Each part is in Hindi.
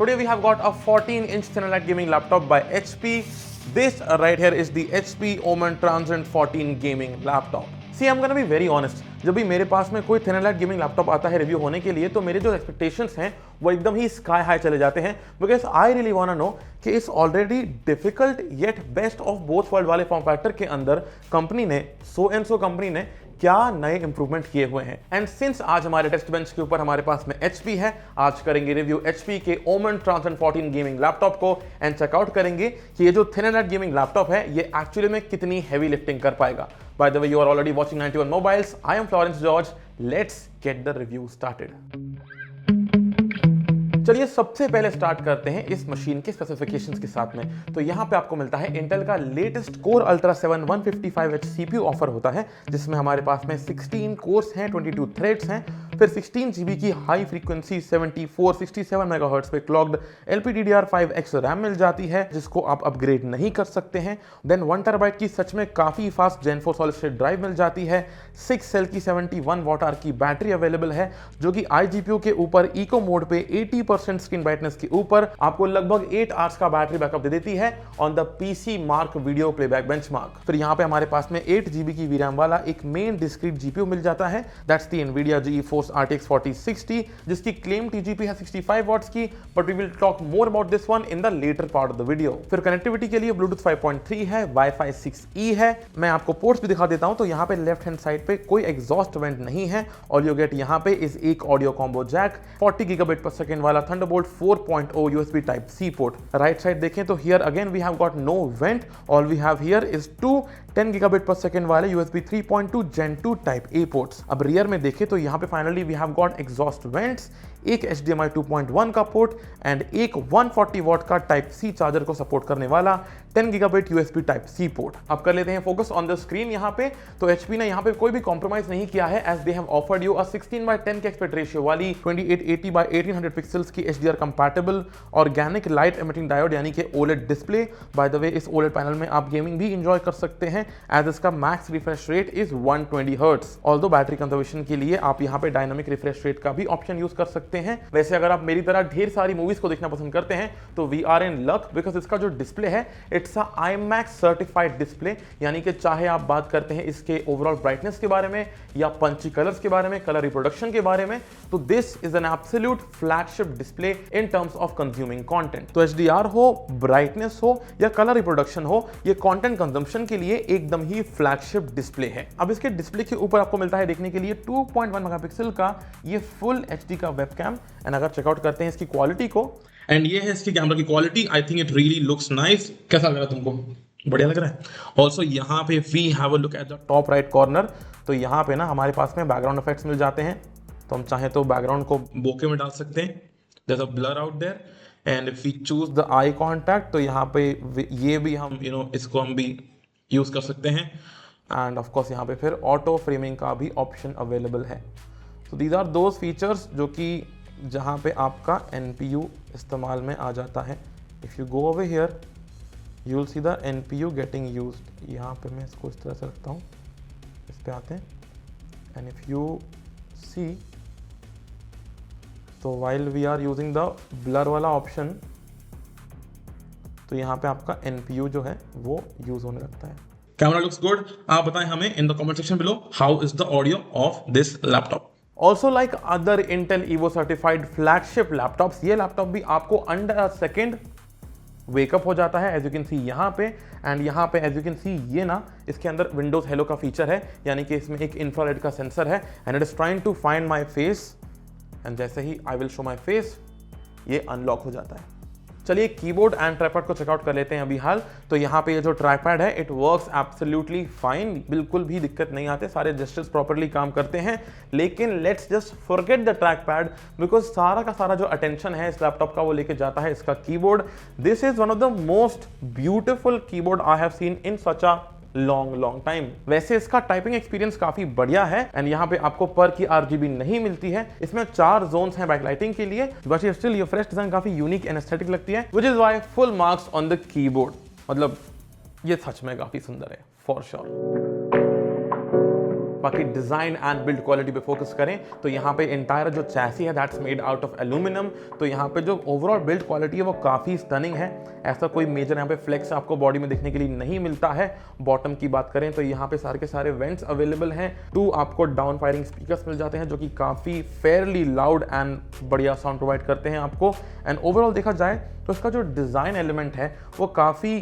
Today we have got a 14-inch thin OLED gaming laptop by HP. This right here is the HP Omen Transcend 14 gaming laptop. See, I'm gonna be very honest. जब भी मेरे पास में कोई थिन OLED गेमिंग लैपटॉप आता है रिव्यू होने के लिए, तो मेरे जो एक्सपेक्टेशंस हैं वो एकदम ही स्काई हाई चले जाते हैं, because I really want to know कि इस already difficult yet best of both world वाले फॉर्म फैक्टर के अंदर कंपनी ने कंपनी ने क्या नए इंप्रूवमेंट किए हुए हैं। एंड सिंस आज हमारे टेस्ट बेंच के ऊपर हमारे पास में HP है, आज करेंगे रिव्यू HP के Omen Transcend 14 गेमिंग लैपटॉप को एंड चेकआउट करेंगे कि ये जो थिन OLED गेमिंग लैपटॉप है ये एक्चुअली में कितनी हैवी लिफ्टिंग कर पाएगा। By the way, you are already watching 91 Mobiles. I am Florence George. Let's get the review started. चलिए सबसे पहले स्टार्ट करते हैं इस मशीन के स्पेसिफिकेशंस के साथ में। तो यहाँ पे आपको मिलता है इंटेल का latest core ultra 7 155H CPU offer होता है, जिसमें हमारे पास में 16 कोर्स हैं, 22 थ्रेड्स हैं, फिर 16 GB की हाई फ्रीक्वेंसी 74-67 मेगाहर्ट्ज पे क्लॉक्ड LPDDR5X रैम मिल जाती है, जिसको आप अपग्रेड नहीं कर सकते हैं। देन 1 TB की सच में काफी fast Gen 4 solid state drive मिल जाती है। 6 सेल की 71 Wh की बैटरी अवेलेबल है, जो कि iGPU के ऊपर इको मोड पे 80% स्क्रीन ब्राइटनेस के ऊपर आपको लगभग 8 आवर्स का बैटरी बैकअप दे देती है on the PC mark video playback benchmark. फिर यहाँ पे हमारे पास में 8 GB की VRAM वाला एक मेन डिस्क्रीट GPU मिल जाता है, that's the NVIDIA GeForce RTX 4060, जिसकी क्लेम TGP है 65 वॉट्स की, but we will talk more about this one in the latter part of the video. फिर कनेक्टिविटी के लिए Bluetooth 5.3 है, Wi-Fi 6E है। मैं आपको पोर्ट्स भी दिखा देता हूं, तो यहाँ पे लेफ्ट हैंड साइड पे कोई एग्जॉस्ट वेंट नहीं है। ऑल यू गेट यहाँ पे इज एक ऑडियो कॉम्बो जैक, 40 GB/s वाला Thunderbolt 4.0 USB Type-C port. Right side देखें तो here again we have got no vent, all we have here is 2 10 GB/s वाले USB 3.2 Gen 2 Type-A पोर्ट्स। अब रियर में देखें तो यहाँ पे finally we have got exhaust vents, एक HDMI 2.1 का पोर्ट एंड एक 140 वॉट का Type-C चार्जर को सपोर्ट करने वाला 10 GB USB Type-C पोर्ट। अब कर लेते हैं फोकस ऑन द स्क्रीन। यहाँ पे तो HP ने यहाँ पे कोई भी कॉम्प्रोमाइज नहीं किया है, as they have offered you a 16:10 के एस्पेक्ट रेशियो वाली 2880x1800 पिक्सल्स की HDR compatible organic light emitting diode यानी कि OLED display. By the way इस OLED पैनल में आप गेमिंग भी इंजॉय कर सकते हैं, एज इसका max refresh rate is 120 hertz. Although battery conservation के लिए आप यहाँ पे डायनामिक रिफ्रेश रेट का भी ऑप्शन यूज कर सकते हैं। वैसे अगर आप मेरी तरह ढेर सारी मूवीज को देखना पसंद करते हैं तो we are in luck, because इसका जो डिस्प्ले है it's a IMAX certified display, यानी कि चाहे आप बात करते हैं इसके ओवरऑल ब्राइटनेस के बारे में या पंची कलर्स के बारे में, कलर रिप्रोडक्शन के बारे में, तो this is an absolute flagship display in terms of consuming content. तो HDR हो, ब्राइटनेस हो या कलर रिप्रोडक्शन हो, ये कंटेंट कंजम्पशन के लिए एकदम ही फ्लैगशिप डिस्प्ले है। अब इसके डिस्प्ले के ऊपर आपको मिलता है देखने के लिए 2.1 मेगापिक्सल का ये फुल HD का वेबकैम। एंड अगर चेकआउट करते हैं इसकी क्वालिटी को, एंड ये है इसकी कैमरा की quality, I think it really looks nice. कैसा लग रहा है तुमको? बढ़िया लग रहा है। ऑल्सो यहाँ पे we have a look at the top right corner, तो यहाँ पे ना हमारे पास में बैकग्राउंड इफेक्ट्स मिल जाते हैं, तो हम चाहें तो बैकग्राउंड को बोके में डाल सकते हैं, there is a blur out there. And if we choose the eye contact, तो यहाँ पे ये भी हम इसको हम भी यूज कर सकते हैं। एंड ऑफ कोर्स यहाँ पे फिर ऑटो फ्रेमिंग का भी ऑप्शन अवेलेबल है। तो दीज आर दोज फीचर्स जो कि जहाँ पे आपका NPU इस्तेमाल में आ जाता है। If you go over here you will see the NPU getting used. यहाँ पे मैं इसको इस तरह से रखता हूँ, इस पे आते हैं, एंड इफ़ यू सी तो while we are using the blur वाला ऑप्शन, तो यहाँ पे आपका NPU जो है वो यूज होने लगता है। Camera looks good. आप बताएं हमें in the comment section below how is the audio of this laptop. Also like other Intel Evo certified flagship laptops, ये लैपटॉप भी आपको अंडर अ सेकेंड वेकअप हो जाता है, एज यू कैन सी यहाँ पे। एंड यहाँ पे एज यू कैन सी ये ना इसके अंदर विंडोज हेलो का फीचर है, यानी कि इसमें एक इंफ्रारेड का सेंसर है, and it is trying to find my face, and जैसे ही I will show my face ये अनलॉक हो जाता है। चलिए कीबोर्ड एंड ट्राइपैड को चेकआउट कर लेते हैं अभी हाल। तो यहाँ पे ये जो ट्राइपैड है इट वर्क्स एब्सोल्युटली फाइन, बिल्कुल भी दिक्कत नहीं आते, सारे जेस्चर्स प्रॉपर्ली काम करते हैं। लेकिन let's just forget the trackpad, because सारा का सारा जो अटेंशन है इस लैपटॉप का वो लेके जाता है इसका keyboard. This is one of the most beautiful keyboard I have seen in such a long time. वैसे इसका टाइपिंग एक्सपीरियंस काफी बढ़िया है, एंड यहाँ पे आपको पर की RGB नहीं मिलती है। इसमें 4 जोन्स हैं बैकलाइटिंग के लिए, बट स्टिल ये फ्रेश डिजाइन काफी यूनिक एंड एस्थेटिक लगती है, which is why full marks on the keyboard. मतलब ये सच में काफी सुंदर है फॉर श्योर। बाकी डिज़ाइन एंड बिल्ड क्वालिटी पे फोकस करें तो यहाँ पे इंटायर जो चैसी है that's made out of aluminium, तो यहाँ पे जो ओवरऑल बिल्ड क्वालिटी है वो काफ़ी स्टनिंग है। ऐसा कोई मेजर यहाँ पे फ्लेक्स आपको बॉडी में देखने के लिए नहीं मिलता है। बॉटम की बात करें तो यहाँ पे सारे के सारे वेंट्स अवेलेबल हैं। 2 आपको डाउन फायरिंग स्पीकर्स मिल जाते हैं जो कि काफ़ी फेयरली लाउड एंड बढ़िया साउंड प्रोवाइड करते हैं आपको। एंड ओवरऑल देखा जाए तो इसका जो डिज़ाइन एलिमेंट है वो काफ़ी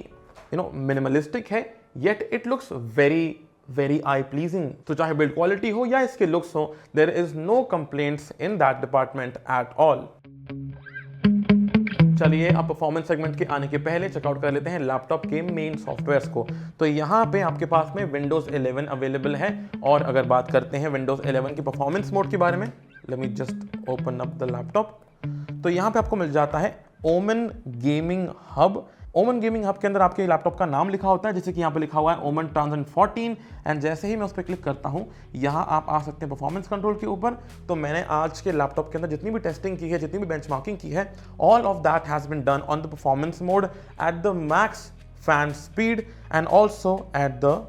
मिनिमलिस्टिक है, yet it looks very eye pleasing. तो चाहे बिल्ड क्वालिटी हो या इसके लुक्स हो, there is no complaints in that department at all. चलिए अब परफॉर्मेंस सेगमेंट के आने के पहले चेकआउट कर लेते हैं लैपटॉप के मेन सॉफ्टवेयर्स को। तो यहाँ पे आपके पास में विंडोज 11 अवेलेबल है। और अगर बात करते हैं विंडोज 11 की परफॉर्मेंस मोड के बारे में, let me just open up the laptop. तो यहाँ पे आपको मिल जाता है Omen gaming hub. Omen gaming hub के अंदर आपके लैपटॉप का नाम लिखा होता है, जैसे कि यहाँ पे लिखा हुआ है ओमेन ट्रांसेंड 14। एंड जैसे ही मैं उस पर क्लिक करता हूँ, यहाँ आप आ सकते हैं परफॉर्मेंस कंट्रोल के ऊपर। तो मैंने आज के लैपटॉप के अंदर जितनी भी टेस्टिंग की है, जितनी भी बेंचमार्किंग की है, all of that has been done on the performance mode at the max fan speed and also at the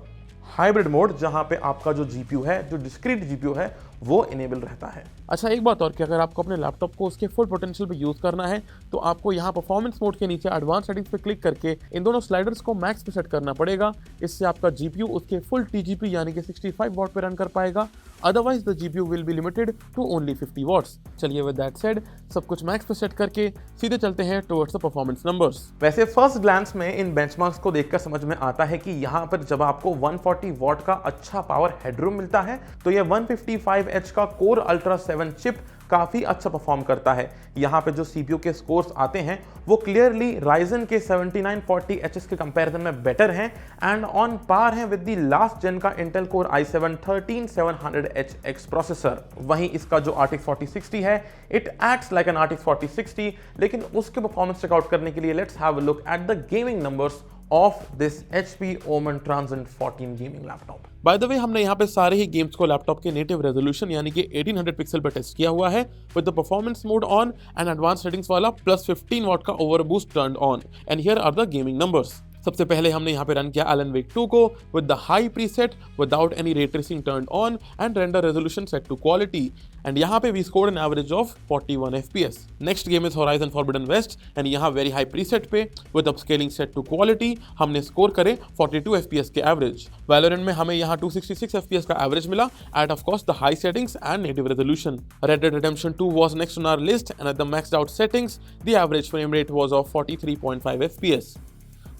hybrid mode, जहाँ पे आपका जो जीपीयू है, जो डिस्क्रीट जीपीयू है, वो इनेबल रहता है। अच्छा एक बात और कि अगर आपको अपने लैपटॉप को उसके फुल पोटेंशियल पे यूज करना है तो आपको यहाँ परफॉर्मेंस मोड के नीचे एडवांस सेटिंग्स पे क्लिक करके इन दोनों स्लाइडर्स को मैक्स पे सेट करना पड़ेगा। इससे आपका जीपीयू उसके फुल टीजीपी यानी कि 65 वॉट पे रन कर पाएगा। Otherwise the GPU will be limited to only 50 watts. चलिए विद दैट सेड सब कुछ मैक्स पे सेट करके सीधे चलते हैं टुवर्ड्स द परफॉर्मेंस नंबर्स। वैसे फर्स्ट ग्लांस में इन बेंचमार्क्स को देखकर समझ में आता है कि यहाँ पर जब आपको 140 वॉट का अच्छा पावर हेडरूम मिलता है तो ये 155H का कोर अल्ट्रा 7 चिप काफी अच्छा परफॉर्म करता है। यहाँ पे जो सीपीयू के स्कोर्स आते हैं वो क्लियरली राइजन के 7940HS के कंपैरिजन में बेटर हैं एंड ऑन पार हैं विद द लास्ट जेन का Intel core i7 13700HX processor. वहीं इसका जो RTX 4060 है, it acts like an RTX 4060, लेकिन उसके परफॉर्मेंस चेकआउट करने के लिए let's have a look at the gaming numbers of this HP Omen Transcend 14 gaming laptop. Bye the वे हमने यहाँ पे सारे ही गेम्स को लैपटॉप के नेटिव रेजोल्यूशन यानी कि 1800 पिक्सल पर टेस्ट किया हुआ है with the performance mode on and advance settings वाला प्लस 15 वॉट का over boost turned on. And here are the gaming numbers. सबसे पहले हमने यहाँ पे रन किया एलन वेक 2 को with the high preset without any ray tracing turned on and render resolution set to quality. And यहाँ पे we scored an average of 41 FPS। Next game is Horizon Forbidden West and यहाँ वेरी हाई प्रीसेट पे with upscaling set to quality हमने स्कोर करे 42 FPS के एवरेज। वैलोरेंट में हमें यहाँ 266 FPS का एवरेज मिला at of course the high settings and native resolution. Red dead redemption 2 was next on our list and at the maxed out settings the average frame rate was of 43.5 FPS।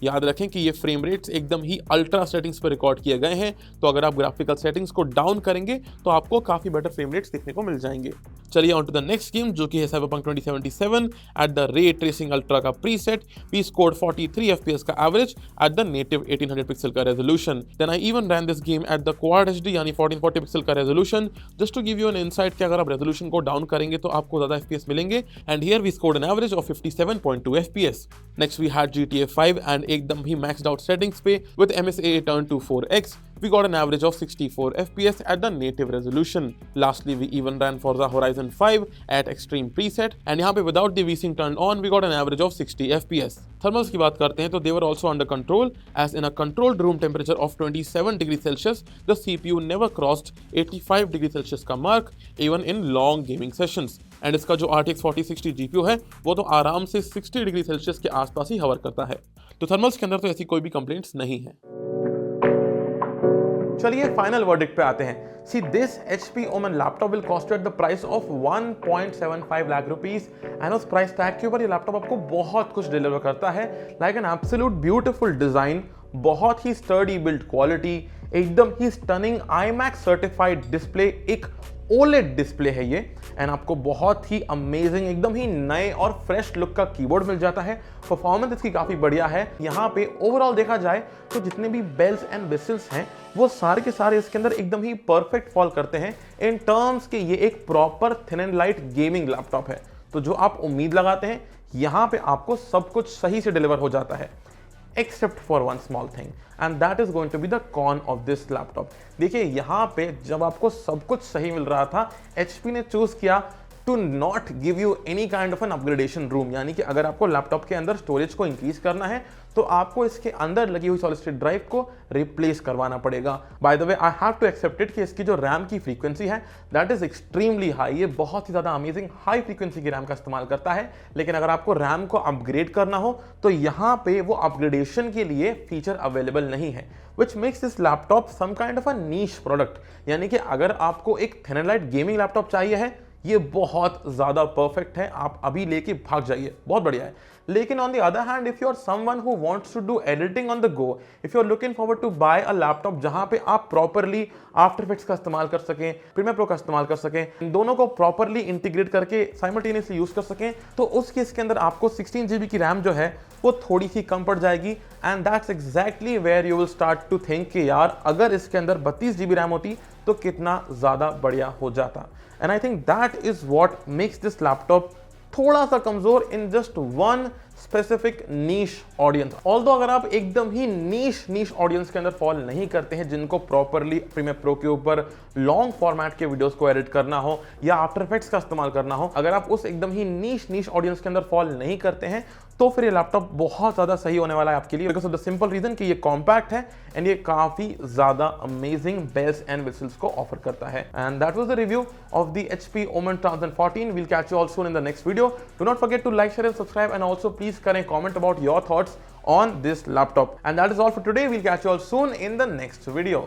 याद रखें कि ये फ्रेम रेट्स एकदम ही अल्ट्रा सेटिंग्स पर रिकॉर्ड किए गए हैं, तो अगर आप ग्राफिकल सेटिंग्स को डाउन करेंगे तो आपको काफी बेटर फ्रेम रेट्स देखने को मिल जाएंगे। चलिए on to the next game जो कि है Cyberpunk 2077। At the ray tracing ultra का प्रीसेट वी स्कोर्ड 43 FPS का average at the native 1800 pixel का resolution. Then I even ran this game at the quad HD यानी 1440 पिक्सल का resolution just to give you an insight कि अगर आप रेजोल्यूशन को डाउन करेंगे तो आपको ज्यादा FPS मिलेंगे। And here we scored an average of 57.2 FPS। Next we had GTA 5 and एकदम ही मैक्स्ड आउट सेटिंग्स पे with MSA turned to 4x we got an average of 64 FPS at the native resolution. Lastly, we even ran Forza Horizon 5 at extreme preset and यहाँ पे without the VSync turned on, we got an average of 60 FPS. Thermals की बात करते हैं तो they were also under control as in a controlled room temperature of 27 degrees Celsius, the CPU never crossed 85 degrees Celsius का mark even in long gaming sessions. And इसका जो RTX 4060 GPU है वो तो आराम से 60 डिग्री सेल्सियस के आसपास ही हवर करता है। तो थर्मल्स के अंदर तो ऐसी कोई भी कंप्लेंट्स नहीं है। चलिए फाइनल वर्डिक्ट पे आते हैं। See this HP Omen laptop will cost at the price of 1.75 lakh rupees and उस प्राइस टैग के ऊपर ये लैपटॉप आपको बहुत कुछ डिलीवर करता है, like an absolute beautiful design, बहुत ही स्टर्डी बिल्ड क्वालिटी, एकदम ही स्टनिंग IMAX सर्टिफाइड डिस्प्ले, एक OLED डिस्प्ले है ये, एंड आपको बहुत ही अमेजिंग एकदम ही नए और फ्रेश लुक का कीबोर्ड मिल जाता है। परफॉर्मेंस इसकी काफी बढ़िया है। यहाँ पे ओवरऑल देखा जाए तो जितने भी बेल्स एंड विसल्स हैं वो सारे के सारे इसके अंदर एकदम ही परफेक्ट फॉल करते हैं इन टर्म्स के ये एक proper thin and light gaming laptop है। तो जो आप उम्मीद लगाते हैं यहाँ पे आपको सब कुछ सही से डिलीवर हो जाता है, except for one small thing and that is going to be the con of this laptop। देखिए यहाँ पे जब आपको सब कुछ सही मिल रहा था, HP ने चूज किया to not give you any kind of an upgradation room, यानी कि अगर आपको लैपटॉप के अंदर स्टोरेज को इंक्रीज करना है तो आपको इसके अंदर लगी हुई सॉलिड स्टेट ड्राइव को रिप्लेस करवाना पड़ेगा। By the way I have to accept it कि इसकी जो रैम की फ्रीक्वेंसी है दैट इज एक्सट्रीमली हाई, ये बहुत ही ज्यादा अमेजिंग हाई फ्रीक्वेंसी की रैम का इस्तेमाल करता है। लेकिन अगर आपको रैम को अपग्रेड करना हो तो यहाँ पे वो अपग्रेडेशन के लिए फीचर अवेलेबल नहीं है, which makes this laptop some kind of a niche product। यानी कि अगर आपको एक थिनरलाइट गेमिंग लैपटॉप चाहिए है, ये बहुत ज़्यादा परफेक्ट है, आप अभी लेके भाग जाइए, बहुत बढ़िया है। लेकिन on the other hand, if you are someone who wants to do editing on the go, if you are looking forward to buy a laptop जहां पे आप प्रॉपरली आफ्टर इफेक्ट्स का इस्तेमाल कर सकें, प्रीमियर प्रो का इस्तेमाल कर सकें, इन दोनों को प्रॉपरली इंटीग्रेट करके साइमल्टेनियसली यूज कर सकें, तो उस केस के अंदर आपको 16 GB की रैम जो है वो थोड़ी सी कम पड़ जाएगी। And that's exactly where you will start to think कि यार अगर इसके अंदर 32 GB रैम होती तो कितना ज़्यादा बढ़िया हो जाता। And I think that is what makes this laptop थोड़ा सा कमजोर in just one specific niche audience. Although अगर आप एकदम ही नीश ऑडियंस के अंदर फॉल नहीं करते हैं, जिनको प्रॉपरली प्रीमियर प्रो के ऊपर लॉन्ग फॉर्मेट के वीडियोस को एडिट करना हो या आफ्टर इफेक्ट्स का इस्तेमाल करना हो, अगर आप उस एकदम ही नीश ऑडियंस के अंदर फॉल नहीं करते हैं तो फिर ये लैपटॉप बहुत ज्यादा सही होने वाला है आपके लिए, because of the simple reason कि ये कॉम्पैक्ट है एंड ये काफी ज्यादा अमेजिंग बेल्स एंड व्हिसल्स को ऑफर करता है। And that was the review of the HP Omen 2014। We'll catch you all soon in the next video. Do not forget to like, share and subscribe, and also please comment about your thoughts on this laptop. And that is all for today. We'll catch you all soon in the next video.